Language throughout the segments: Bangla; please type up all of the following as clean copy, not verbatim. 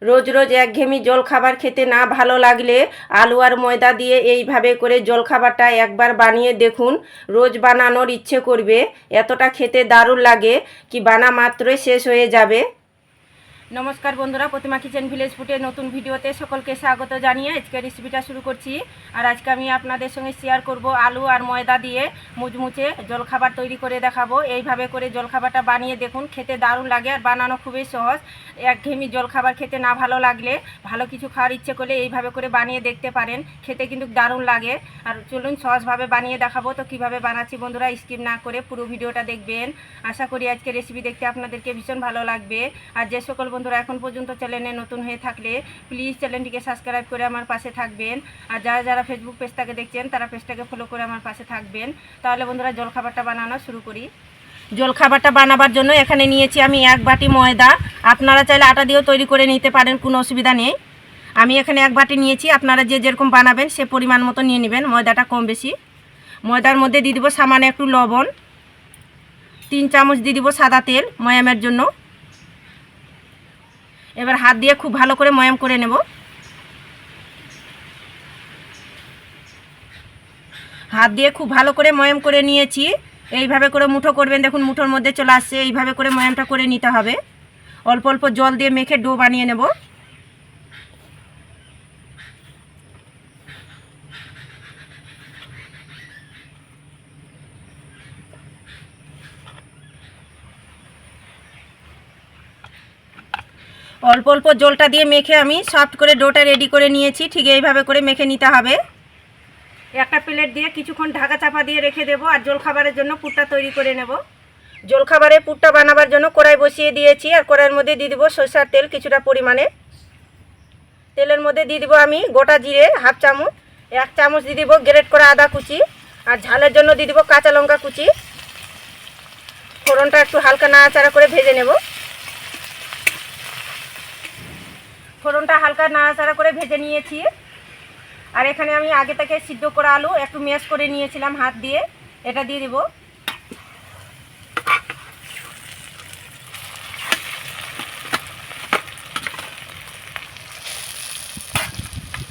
রোজ রোজ একঘেয়েমি জলখাবার খেতে না ভালো লাগলে আলু আর ময়দা দিয়ে এইভাবে করে জলখাবারটা একবার বানিয়ে দেখুন। রোজ বানানোর ইচ্ছে করবে, এতটা খেতে দারুণ লাগে কি বানা মাত্রই শেষ হয়ে যাবে। নমস্কার বন্ধুরা, প্রতিমা কিচেন ভিলেজ ফুডের নতুন ভিডিওতে সকলকে স্বাগত জানিয়ে আজকে রেসিপিটা শুরু করছি। আর আজকে আমি আপনাদের সঙ্গে শেয়ার করব আলু আর ময়দা দিয়ে মুচমুচে জলখাবার তৈরি করে দেখাবো। এইভাবে করে জলখাবারটা বানিয়ে দেখুন, খেতে দারুণ লাগে আর বানানো খুবই সহজ। একঘেয়েমি জলখাবার খেতে না ভালো লাগলে, ভালো কিছু খাওয়ার ইচ্ছে করলে এইভাবে করে বানিয়ে দেখতে পারেন, খেতে কিন্তু দারুণ লাগে। আর চলুন সহজভাবে বানিয়ে দেখাবো। তো কিভাবে বানাচ্ছি বন্ধুরা, স্কিপ না করে পুরো ভিডিওটা দেখবেন। আশা করি আজকে রেসিপি দেখতে আপনাদেরকে ভীষণ ভালো লাগবে। আর যে সকল বন্ধুরা এখন পর্যন্ত চ্যানেলে নতুন হয়ে থাকলে প্লিজ চ্যানেলটিকে সাবস্ক্রাইব করে আমার পাশে থাকবেন। আর যারা যারা ফেসবুক পেজটাকে দেখছেন তারা পেজটাকে ফলো করে আমার পাশে থাকবেন। তাহলে বন্ধুরা জলখাবারটা বানানো শুরু করি। জলখাবারটা বানাবার জন্য এখানে নিয়েছি আমি 1 বাটি ময়দা। আপনারা চাইলে আটা দিয়েও তৈরি করে নিতে পারেন, কোনো অসুবিধা নেই। আমি এখানে 1 বাটি নিয়েছি, আপনারা যে যেরকম বানাবেন সে পরিমাণ মতো নিয়ে নেবেন, ময়দাটা কম বেশি। ময়দার মধ্যে দিয়ে দিব সামান্য একটু লবণ, 3 চামচ দিয়ে দিব সাদা তেল ময়ামের জন্য। এবার হাত দিয়ে খুব ভালো করে ময়াম করে নেব। হাত দিয়ে খুব ভালো করে ময়াম করে নিয়েছি। এইভাবে করে মুঠো করবেন, দেখুন মুঠোর মধ্যে চলে আসছে। এইভাবে করে ময়ামটা করে নিতে হবে। অল্প অল্প জল দিয়ে মেখে ডো বানিয়ে নেব। অল্প অল্প জলটা দিয়ে মেখে আমি সফট করে ডোটা রেডি করে নিয়েছি। ঠিক এইভাবে করে মেখে নিতে হবে। একটা প্লেট দিয়ে কিছুক্ষণ ঢাকা চাপা দিয়ে রেখে দেবো। আর জলখাবারের জন্য পুরটা তৈরি করে নেব। জলখাবারের পুরটা বানাবার জন্য কড়াই বসিয়ে দিয়েছি। আর কড়াইয়ের মধ্যে দিয়ে দেবো সরষের তেল কিছুটা পরিমাণে। তেলের মধ্যে দিয়ে দেবো আমি গোটা জিরে হাফ চামচ, 1 চামচ দিয়ে দেবো গ্রেট করা আদা কুচি, আর ঝালের জন্য দিয়ে দেবো কাঁচা লঙ্কা কুচি। ফোড়নটা একটু হালকা নাড়াচাড়া করে ভেজে নেব। ফোড়নটা হালকা নাড়াচাড়া করে ভেজে নিয়েছি। আর এখানে আমি আগে থেকে সিদ্ধ করা আলু একটু ম্যাশ করে নিয়েছিলাম হাত দিয়ে, এটা দিয়ে দেব।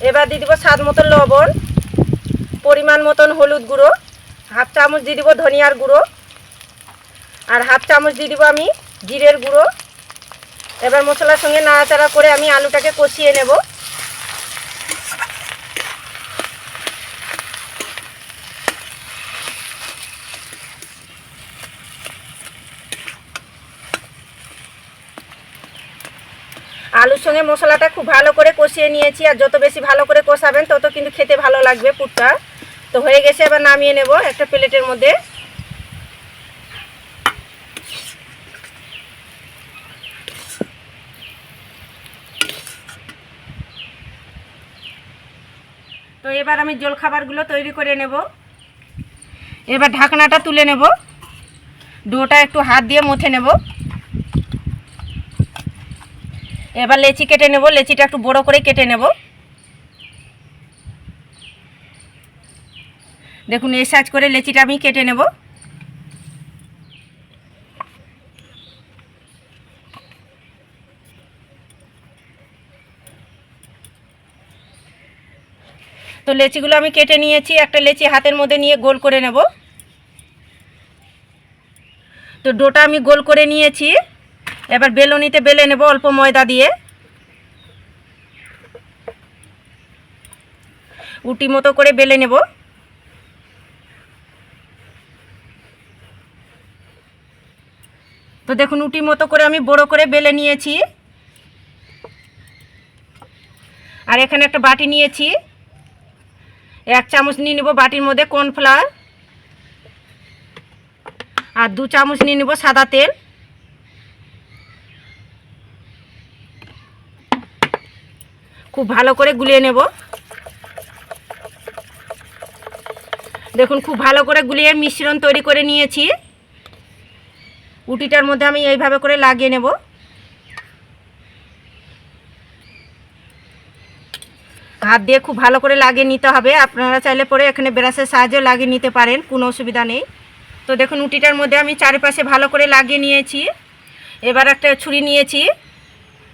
এবার দিয়ে দেব স্বাদ মতন লবণ, পরিমাণ মতন হলুদ গুঁড়ো, হাফ চামচ দিয়ে দেব ধনিয়ার গুঁড়ো, আর হাফ চামচ দিয়ে দেব আমি জিরের গুঁড়ো। এবার মশলার সঙ্গে নাড়াচাড়া করে আমি আলুটাকে কষিয়ে নেব। আলুর সঙ্গে মশলাটা খুব ভালো করে কষিয়ে নিয়েছি। আর যত বেশি ভালো করে কষাবেন তত কিন্তু খেতে ভালো লাগবে পুরটা। তো হয়ে গেছে, এবার নামিয়ে নেব একটা প্লেটের মধ্যে। তো এবার আমি জলখাবারগুলো তৈরি করে নেব। এবার ঢাকনাটা তুলে নেব। ডোটা একটু হাত দিয়ে মথে নেব। এবার লেচি কেটে নেব। লেচিটা একটু বড় করে কেটে নেব। দেখুন এই সাইজ করে লেচিটা আমি কেটে নেব। তো লেচিগুলো আমি কেটে নিয়েছি। একটা লেচি হাতের মধ্যে নিয়ে গোল করে নেব। তো ডোটা আমি গোল করে নিয়েছি। এবার বেলুনিতে বেলে নেব অল্প ময়দা দিয়ে। উটি মতো করে বেলে নেব। তো দেখুন উটি মতো করে আমি বড় করে বেলে নিয়েছি। আর এখানে একটা বাটি নিয়েছি। 1 চামচ নিয়ে নেব বাটির মধ্যে কর্নফ্লাওয়ার, আর 2 চামচ নিয়ে নেব সাদা তেল। খুব ভালো করে গুলিয়ে নেব। দেখুন খুব ভালো করে গুলিয়ে মিশ্রণ তৈরি করে নিয়েছি। উটিটার মধ্যে আমি এইভাবে করে লাগিয়ে নেব। হাত দিয়ে খুব ভালো করে লাগিয়ে নিতে হবে। আপনারা চাইলে পরে এখানে ব্রাশের সাহায্যে লাগিয়ে নিতে পারেন, কোনো অসুবিধা নেই। তো দেখুন উটিটার মধ্যে আমি চারিপাশে ভালো করে লাগিয়ে নিয়েছি। এবার একটা ছুরি নিয়েছি,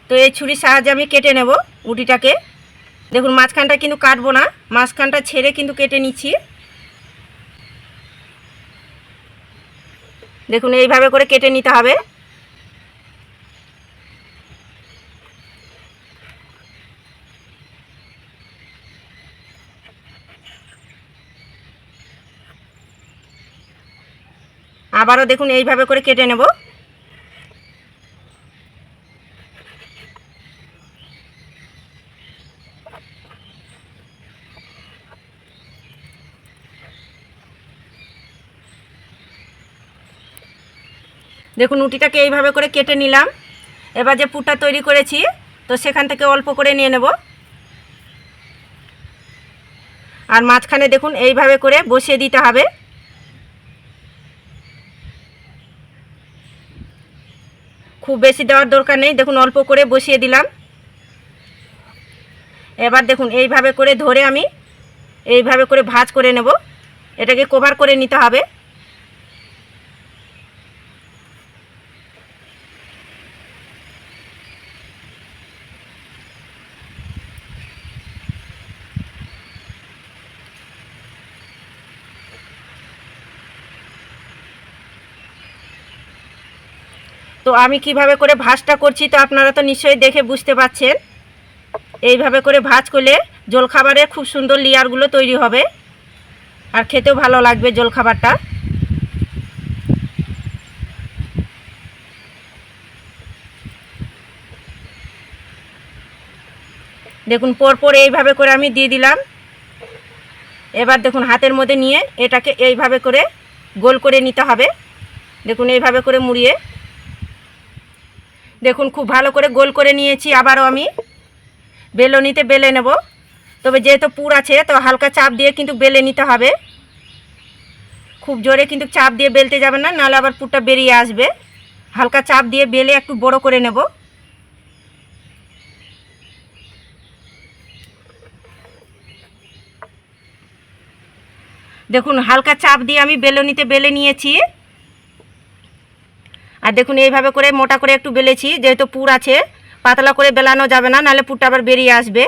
তো এই ছুরির সাহায্যে আমি কেটে নেব উটিটাকে। দেখুন মাঝখানটা কিন্তু কাটবো না, মাঝখানটা ছেড়ে কিন্তু কেটে নিচ্ছি। দেখুন এইভাবে করে কেটে নিতে হবে। আবারও দেখুন এইভাবে করে কেটে নেব। দেখুন উটিটাকে এইভাবে করে কেটে নিলাম। এবার যে পুরটা তৈরি করেছি তো সেখান থেকে অল্প করে নিয়ে নেব। আর মাঝখানে দেখুন এইভাবে করে বসিয়ে দিতে হবে। খুব বেশি দেওয়ার দরকার নেই, দেখুন অল্প করে বসিয়ে দিলাম। এবার দেখুন এইভাবে করে ধরে আমি এইভাবে করে ভাঁজ করে নেব। এটাকে কভার করে নিতে হবে। তো আমি কিভাবে করে ভাঁজটা করছি তো আপনারা তো নিশ্চয়ই দেখে বুঝতে পারছেন। এইভাবে করে ভাঁজ করলে জলখাবারের খুব সুন্দর লেয়ারগুলো তৈরি হবে আর খেতেও ভালো লাগবে জলখাবারটা। দেখুন পরপর এইভাবে করে আমি দিয়ে দিলাম। এবার দেখুন হাতের মধ্যে নিয়ে এটাকে এইভাবে করে গোল করে নিতে হবে। দেখুন এইভাবে করে মুড়িয়ে দেখুন খুব ভালো করে গোল করে নিয়েছি। আবারও আমি বেলনিতে বেলে নেব। তবে যেহেতু পুর আছে তো হালকা চাপ দিয়ে কিন্তু বেলে নিতে হবে। খুব জোরে কিন্তু চাপ দিয়ে বেলতে যাবে না, নাহলে আবার পুরটা বেরিয়ে আসবে। হালকা চাপ দিয়ে বেলে একটু বড় করে নেব। দেখুন হালকা চাপ দিয়ে আমি বেলনিতে বেলে নিয়েছি। আর দেখুন এইভাবে করে মোটা করে একটু বেলেছি, যেহেতু পুর আছে পাতলা করে বেলানো যাবে না, নাহলে পুরটা আবার বেরিয়ে আসবে।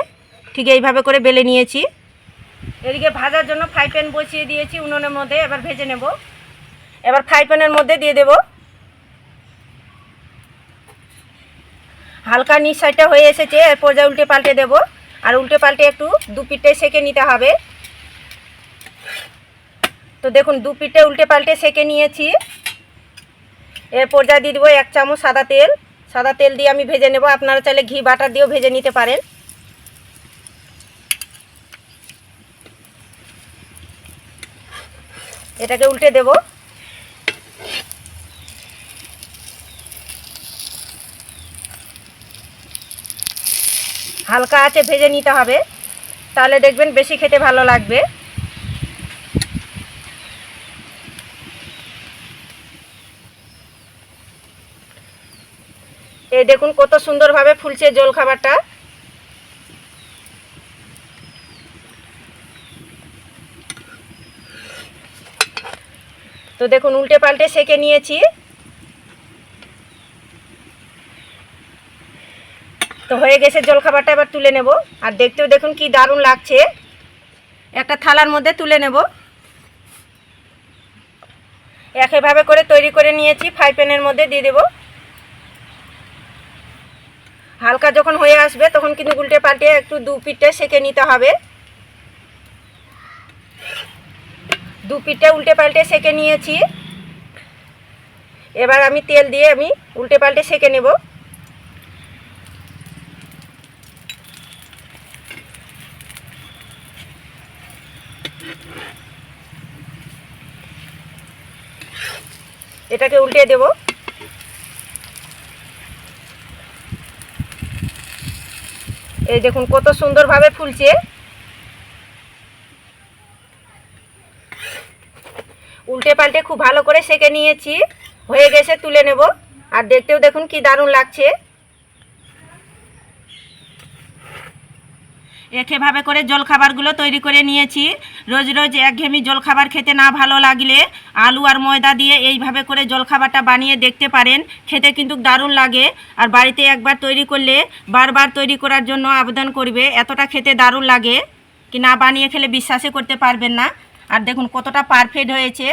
ঠিক এইভাবে করে বেলে নিয়েছি। এদিকে ভাজার জন্য ফ্রাই প্যান বসিয়ে দিয়েছি উনুনের মধ্যে। এবার ভেজে নেব। এবার ফ্রাই প্যানের মধ্যে দিয়ে দেব। হালকা নিচ সাইডটা হয়ে এসেছে, এরপর যা উল্টে পাল্টে দেব। আর উল্টে পাল্টে একটু দু পিঠে সেঁকে নিতে হবে। তো দেখুন দু পিঠে উল্টে পাল্টে সেঁকে নিয়েছি। এরপর যা দিয়ে দেবো 1 চামচ সাদা তেল। সাদা তেল দিয়ে আমি ভেজে নেব। আপনারা চাইলে ঘি বাটার দিয়েও ভেজে নিতে পারেন। এটাকে উল্টে দেব। হালকা আঁচে ভেজে নিতে হবে, তাহলে দেখবেন বেশি খেতে ভালো লাগবে। এই দেখুন কত সুন্দরভাবে ফুলছে জলখাবারটা। তো দেখুন উল্টে পাল্টে সেঁকে নিয়েছি। তো হয়ে গেছে জলখাবারটা, এবার তুলে নেব। আর দেখতেও দেখুন কি দারুণ লাগছে। একটা থালার মধ্যে তুলে নেব। একইভাবে করে তৈরি করে নিয়েছি। ফ্রাই প্যানের মধ্যে দিয়ে দেব। হালকা যখন হয়ে আসবে তখন কিন্তু উল্টে পাল্টে একটু দু পিঠে সেঁকে নিতে হবে। দু পিঠে উল্টে পাল্টে সেঁকে নিয়েছি। এবার আমি তেল দিয়ে আমি উল্টে পাল্টে সেঁকে নেব। এটাকে উল্টে দেব। এই দেখুন কত সুন্দরভাবে ফুলছে। উল্টে পাল্টে খুব ভালো করে সেঁকে নিয়েছি। হয়ে গেছে, তুলে নেব। আর দেখতেও দেখুন কি দারুণ লাগছে। এভাবে করে জলখাবারগুলো তৈরি করে নিয়েছি। রোজ রোজ একঘেয়েমি জলখাবার খেতে না ভালো লাগলে আলু আর ময়দা দিয়ে এইভাবে করে জলখাবারটা বানিয়ে দেখতে পারেন। খেতে কিন্তু দারুণ লাগে। আর বাড়িতে একবার তৈরি করলে বারবার তৈরি করার জন্য আবেদন করবে, এতটা খেতে দারুণ লাগে কি না বানিয়ে খেলে বিশ্বাসই করতে পারবেন না। আর দেখুন কতটা পারফেক্ট হয়েছে।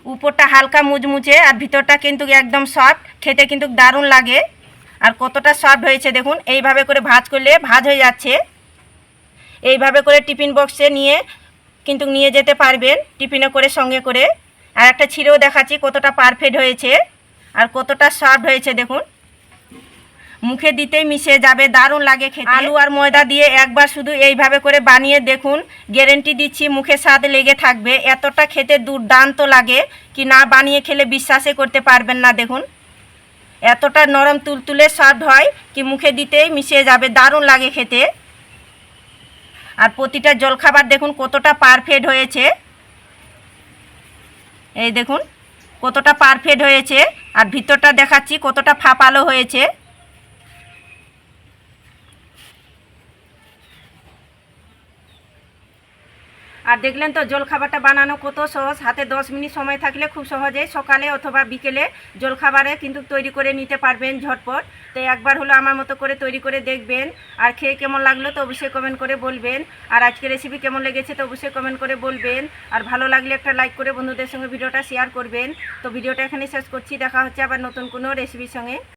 উপরটা হালকা মুচমুচে আর ভিতরটা কিন্তু একদম সফট, খেতে কিন্তু দারুণ লাগে। আর কতটা সফট হয়েছে দেখুন। এইভাবে করে ভাজ করলে ভাজ হয়ে যাচ্ছে। এইভাবে করে টিফিন বক্সে নিয়ে যেতে পারবেন, টিফিনে করে সঙ্গে করে। আর একটা ছিঁড়েও দেখাচ্ছি কতটা পারফেক্ট হয়েছে আর কতটা সফট হয়েছে দেখুন। মুখে দিতেই মিশে যাবে, দারুণ লাগে খেতে। আলু আর ময়দা দিয়ে একবার শুধু এইভাবে করে বানিয়ে দেখুন, গ্যারেন্টি দিচ্ছি মুখে স্বাদ লেগে থাকবে। এতটা খেতে দুর্দান্ত লাগে কি না বানিয়ে খেলে বিশ্বাসই করতে পারবেন না। দেখুন এতটা নরম তুলতুলে সফট হয় কি মুখে দিতেই মিশে যাবে, দারুণ লাগে খেতে। আর প্রতিটা জলখাবার দেখুন কতটা পারফেক্ট হয়েছে। এই দেখুন কতটা পারফেক্ট হয়েছে। আর ভিতরটা দেখাচ্ছি কতটা ফাঁপালো হয়েছে। আর দেখলেন তো জলখাবারটা বানানো কত সহজ। হাতে 10 মিনিট সময় থাকলে খুব সহজেই সকালে অথবা বিকেলে জলখাবারে কিন্তু তৈরি করে নিতে পারবেন ঝটপট। তো একবার হলো আমার মতো করে তৈরি করে দেখবেন। আর খেয়ে কেমন লাগলো তো অবশ্যই কমেন্ট করে বলবেন। আর আজকের রেসিপি কেমন লেগেছে তো অবশ্যই কমেন্ট করে বলবেন। আর ভালো লাগলে একটা লাইক করে বন্ধুদের সঙ্গে ভিডিওটা শেয়ার করবেন। তো ভিডিওটা এখানে শেষ করছি। দেখা হচ্ছে আবার নতুন কোনো রেসিপির সঙ্গে।